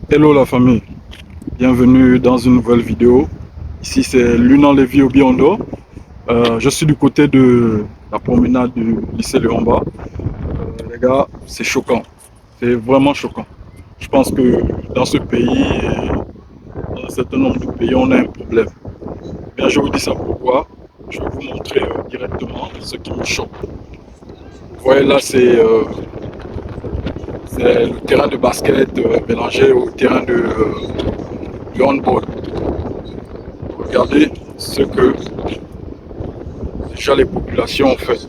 Hello la famille, bienvenue dans une nouvelle vidéo. Ici c'est Lunan Lévy au Biondo. Je suis du côté de la promenade du lycée Léon Bas. Les gars, c'est choquant, c'est vraiment choquant. Je pense que dans ce pays, et dans un certain nombre de pays, on a un problème. Bien, je vous dis ça pourquoi. Je vais vous montrer directement ce qui me choque. Vous voyez là, c'est le terrain de basket mélangé au terrain de handball. Regardez ce que déjà les populations ont fait.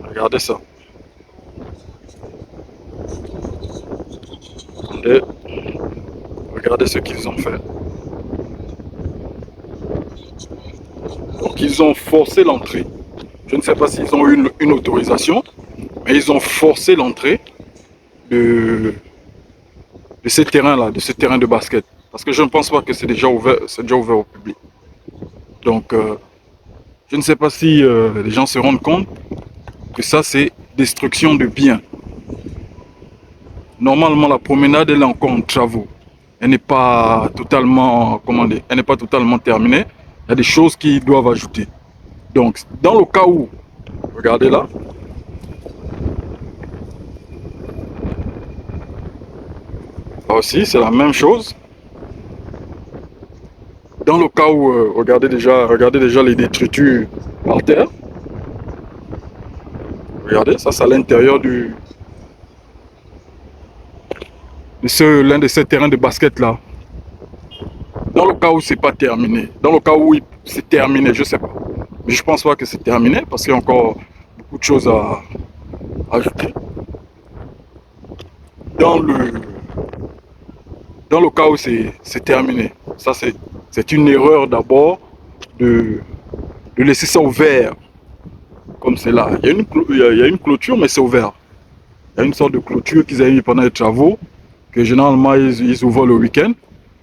Regardez ça. Regardez, regardez ce qu'ils ont fait. Donc ils ont forcé l'entrée. Je ne sais pas s'ils ont eu une autorisation, mais ils ont forcé l'entrée de, de ces terrains-là, de ces terrains de basket. Parce que je ne pense pas que c'est déjà ouvert au public. Donc je ne sais pas si les gens se rendent compte que ça c'est destruction de biens. Normalement la promenade elle est encore en travaux. Elle n'est pas totalement, comment dire, elle n'est pas totalement terminée. Il y a des choses qui doivent ajouter. Donc, dans le cas où, regardez là, là aussi c'est la même chose. Dans le cas où, regardez déjà les détritus par terre. Regardez, ça c'est à l'intérieur l'un de ces terrains de basket là. Dans le cas où c'est pas terminé, dans le cas où c'est terminé, je sais pas. Mais je pense pas que c'est terminé parce qu'il y a encore beaucoup de choses à ajouter. Dans le, dans le cas où c'est terminé, ça c'est une erreur d'abord de laisser ça ouvert comme c'est là. Il y a une clôture, mais c'est ouvert. Il y a une sorte de clôture qu'ils avaient mis pendant les travaux, que généralement ils ouvrent le week-end.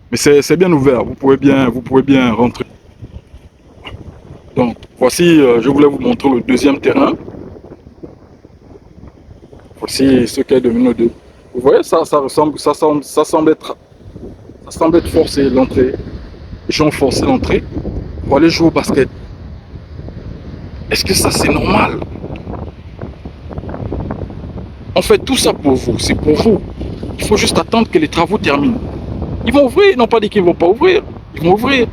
Mais c'est bien ouvert, vous pouvez bien rentrer. Donc voici, je voulais vous montrer le deuxième terrain. Voici ce qu'est devenu le deux. Vous voyez, ça semble être forcé l'entrée. Les gens ont forcé l'entrée pour aller jouer au basket. Est-ce que ça c'est normal? On fait tout ça pour vous, c'est pour vous. Il faut juste attendre que les travaux terminent. Ils vont ouvrir, ils n'ont pas dit qu'ils ne vont pas ouvrir. Ils vont ouvrir.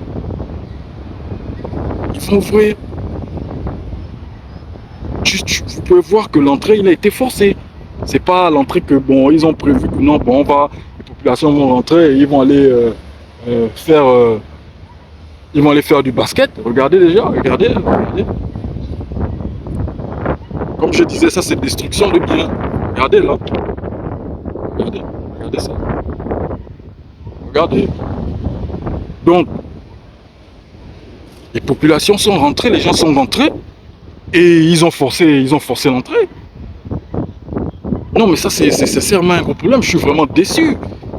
Ils vont ouvrir. Vous pouvez voir que l'entrée, il a été forcée. C'est pas l'entrée que, bon, ils ont prévu que non, bon, les populations vont rentrer et ils vont aller faire... ils vont aller faire du basket. Regardez déjà, regardez. Comme je disais, ça c'est destruction de biens. Regardez là. Regardez ça. Regardez. Donc, les populations sont rentrées, les gens sont rentrés et ils ont forcé l'entrée. Non, mais ça c'est sincèrement un gros problème. Je suis vraiment déçu.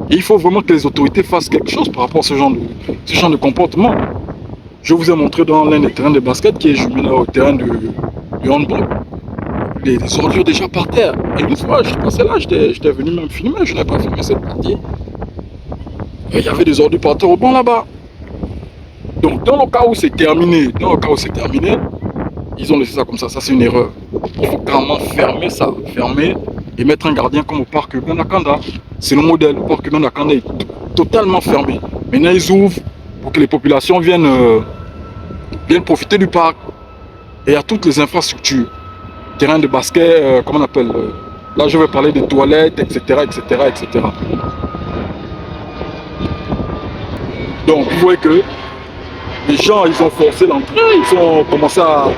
Et il faut vraiment que les autorités fassent quelque chose par rapport à ce genre de comportement. Je vous ai montré dans l'un des terrains de basket qui est jumelé au terrain de handball. Les ordures déjà par terre. Et une fois, je passais là, j'étais venu même filmer, je n'ai pas filmé cette partie. Et il y avait des ordures par terre au banc là-bas. Donc dans le cas où c'est terminé, ils ont laissé ça comme ça c'est une erreur. Il faut carrément fermer ça, fermer et mettre un gardien comme au parc urbain d'Akanda. C'est le modèle, le parc urbain d'Akanda est totalement fermé. Maintenant ils ouvrent pour que les populations viennent profiter du parc. Et il y a toutes les infrastructures. Terrain de basket, comment on appelle là je vais parler des toilettes, etc. Donc vous voyez que les gens ils ont forcé l'entrée, ils ont commencé à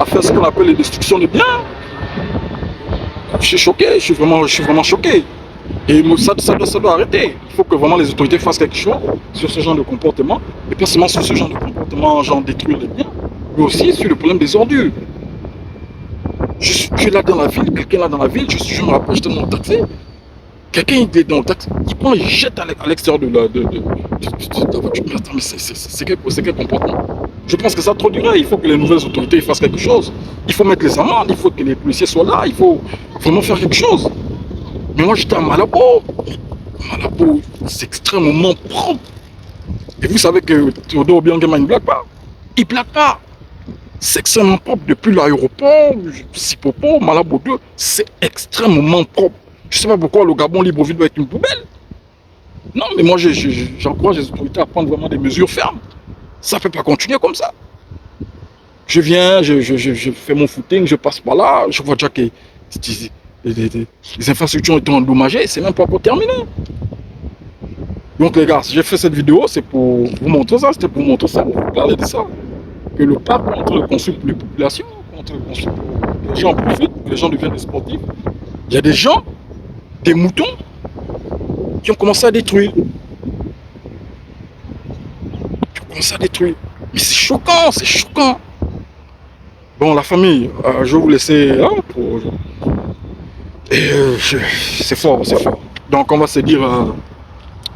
faire ce qu'on appelle les destructions de biens. Je suis choqué, je suis vraiment choqué. Et ça doit arrêter. Il faut que vraiment les autorités fassent quelque chose sur ce genre de comportement. Et pas seulement sur ce genre de comportement, genre détruire les biens, mais aussi sur le problème des ordures. Je suis là dans la ville, quelqu'un là dans la ville, je me rappelle, j'étais dans le taxi. Quelqu'un il est dans le taxi, il prend, il jette à l'extérieur de la voiture. Mais attends, mais c'est quel comportement? Je pense que ça a trop duré. Il faut que les nouvelles autorités fassent quelque chose. Il faut mettre les amendes, il faut que les policiers soient là, il faut vraiment faire quelque chose. Mais moi j'étais à Malabo. Malabo, c'est extrêmement propre. Et vous savez que Théodore Obiangema ne blague pas. Il blague pas. C'est extrêmement propre. Depuis l'aéroport, Sipopo, Malabo 2, c'est extrêmement propre. Je ne sais pas pourquoi le Gabon Libreville doit être une poubelle. Non, mais moi, j'encourage les autorités à prendre vraiment des mesures fermes. Ça ne peut pas continuer comme ça. Je viens, je fais mon footing, je passe par là, je vois déjà que les infrastructures étant endommagées, c'est même pas encore terminé. Donc les gars, si j'ai fait cette vidéo, c'est pour vous montrer ça, c'était pour vous montrer ça, pour vous parler de ça. Que le parc est en train de construire pour les populations, en train de construire pour que les gens en profitent, que les gens deviennent des sportifs. Il y a des gens, des moutons, qui ont commencé à détruire. Qui ont commencé à détruire. Mais c'est choquant, c'est choquant. Bon, la famille, je vais vous laisser là pour... Et c'est fort, c'est fort. Donc on va se dire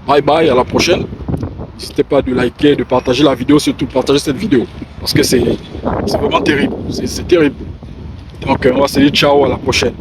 bye bye, à la prochaine. N'hésitez pas de liker, de partager la vidéo, surtout partager cette vidéo. Parce que c'est vraiment terrible, c'est terrible. Donc on va se dire ciao, à la prochaine.